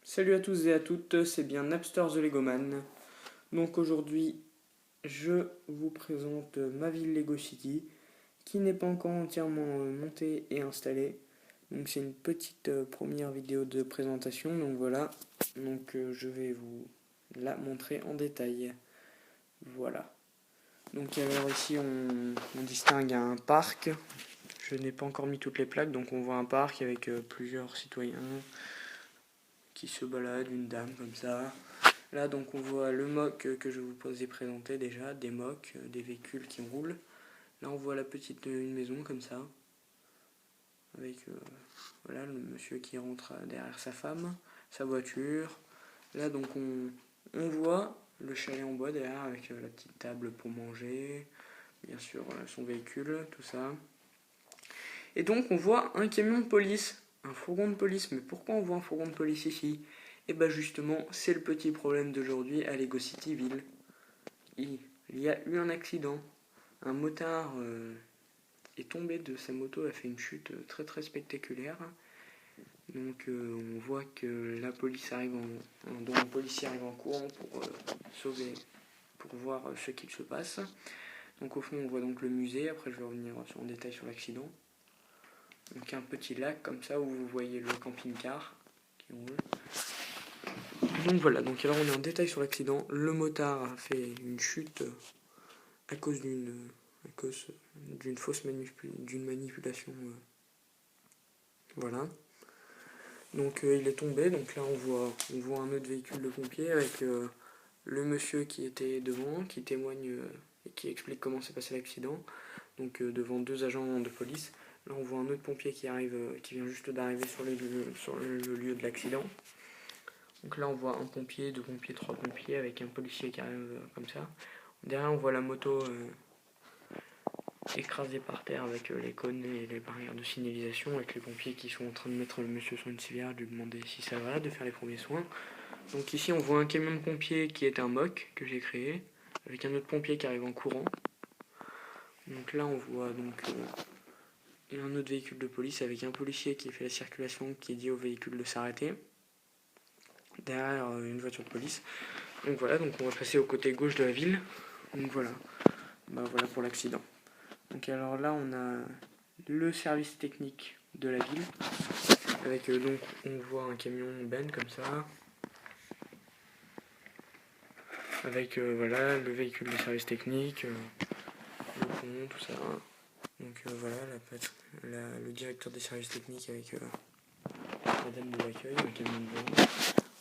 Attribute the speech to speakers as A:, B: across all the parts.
A: Salut à tous et à toutes, c'est bien Napster the Legoman. Donc aujourd'hui, je vous présente ma ville Lego City, qui n'est pas encore entièrement montée et installée. Donc c'est une petite première vidéo de présentation, donc voilà. Donc je vais vous la montrer en détail. Voilà. Donc alors ici on distingue un parc. Je n'ai pas encore mis toutes les plaques, donc on voit un parc avec plusieurs citoyens qui se baladent, une dame comme ça. Là donc on voit le mock que je vous ai présenté déjà, des mocks, des véhicules qui roulent. Là on voit la petite une maison comme ça, avec voilà le monsieur qui rentre derrière sa femme, sa voiture. Là donc on voit le chalet en bois derrière avec la petite table pour manger, bien sûr son véhicule, tout ça. Et donc on voit un camion de police, un fourgon de police. Mais pourquoi on voit un fourgon de police ici? Et bien justement, c'est le petit problème d'aujourd'hui à Lego City Ville. Il y a eu un accident. Un motard est tombé de sa moto, a fait une chute très très spectaculaire. Donc on voit que la police arrive dont un policier arrive en courant pour sauver, pour voir ce qu'il se passe. Donc au fond on voit donc le musée, après je vais revenir en détail sur l'accident. Donc un petit lac comme ça où vous voyez le camping-car qui roule. Donc voilà, donc alors on est en détail sur l'accident. Le motard a fait une chute à cause d'une fausse manipulation. Voilà. Donc il est tombé, donc là on voit un autre véhicule de pompiers avec le monsieur qui était devant, qui témoigne et qui explique comment s'est passé l'accident. Donc devant deux agents de police. Là on voit un autre pompier qui arrive, qui vient juste d'arriver sur le lieu de l'accident. Donc là on voit un pompier, deux pompiers, trois pompiers avec un policier qui arrive comme ça. Derrière on voit la moto écrasée par terre avec les cônes et les barrières de signalisation, avec les pompiers qui sont en train de mettre le monsieur sur une civière, de lui demander si ça va, de faire les premiers soins. Donc ici on voit un camion de pompiers qui est un mock que j'ai créé, avec un autre pompier qui arrive en courant. Donc là on voit donc un autre véhicule de police avec un policier qui fait la circulation, qui dit au véhicule de s'arrêter. Derrière une voiture de police. Donc voilà, donc on va passer au côté gauche de la ville. Donc voilà, voilà pour l'accident. Donc alors là on a le service technique de la ville. Avec donc on voit un camion Ben comme ça. Avec voilà le véhicule de service technique, le pont, tout ça. Donc voilà le directeur des services techniques avec la dame de l'accueil, un camion blanc.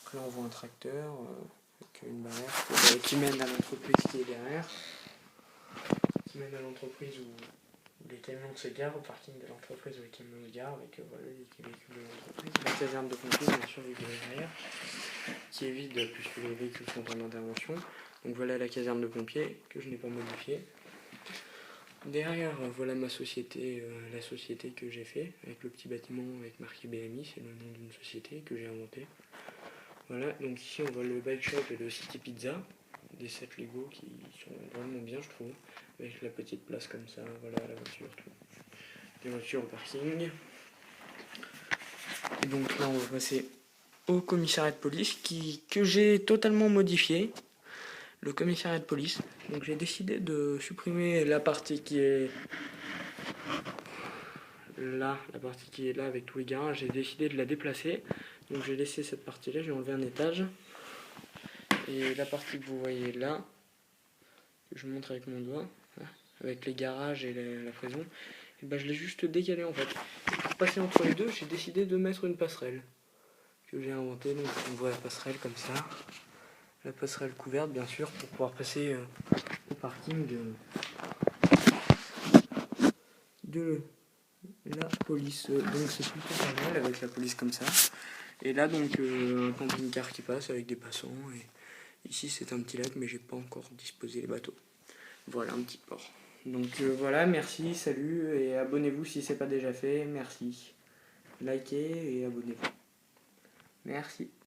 A: Après là on voit un tracteur avec une barrière qui mène à l'entreprise qui est derrière. Qui mène à l'entreprise où les camions se garent, au parking de l'entreprise où les camions se garent, avec voilà, les véhicules de l'entreprise. La caserne de pompiers, bien sûr, avec derrière, qui est vide puisque les véhicules sont en intervention. Donc voilà la caserne de pompiers que je n'ai pas modifiée. Derrière, voilà ma société, la société que j'ai fait, avec le petit bâtiment avec marqué BMI, c'est le nom d'une société que j'ai inventée. Voilà, donc ici on voit le bike shop et le City Pizza, des sets Lego qui sont vraiment bien je trouve, avec la petite place comme ça, voilà la voiture, tout. Des voitures au parking. Et donc là on va passer au commissariat de police que j'ai totalement modifié. Le commissariat de police, donc j'ai décidé de supprimer la partie qui est là, la partie qui est là avec tous les garages, j'ai décidé de la déplacer. Donc j'ai laissé cette partie là, j'ai enlevé un étage. Et la partie que vous voyez là, que je montre avec mon doigt, avec les garages et la prison, et ben je l'ai juste décalé en fait. Pour passer entre les deux, j'ai décidé de mettre une passerelle que j'ai inventée. Donc on voit la passerelle comme ça, la passerelle couverte bien sûr pour pouvoir passer au parking de la police. Donc c'est plutôt pas mal avec la police comme ça. Et là donc un camping-car qui passe avec des passants. Et ici c'est un petit lac mais j'ai pas encore disposé les bateaux. Voilà un petit port. Donc voilà, merci, salut et abonnez-vous si c'est pas déjà fait. Merci. Likez et abonnez-vous. Merci.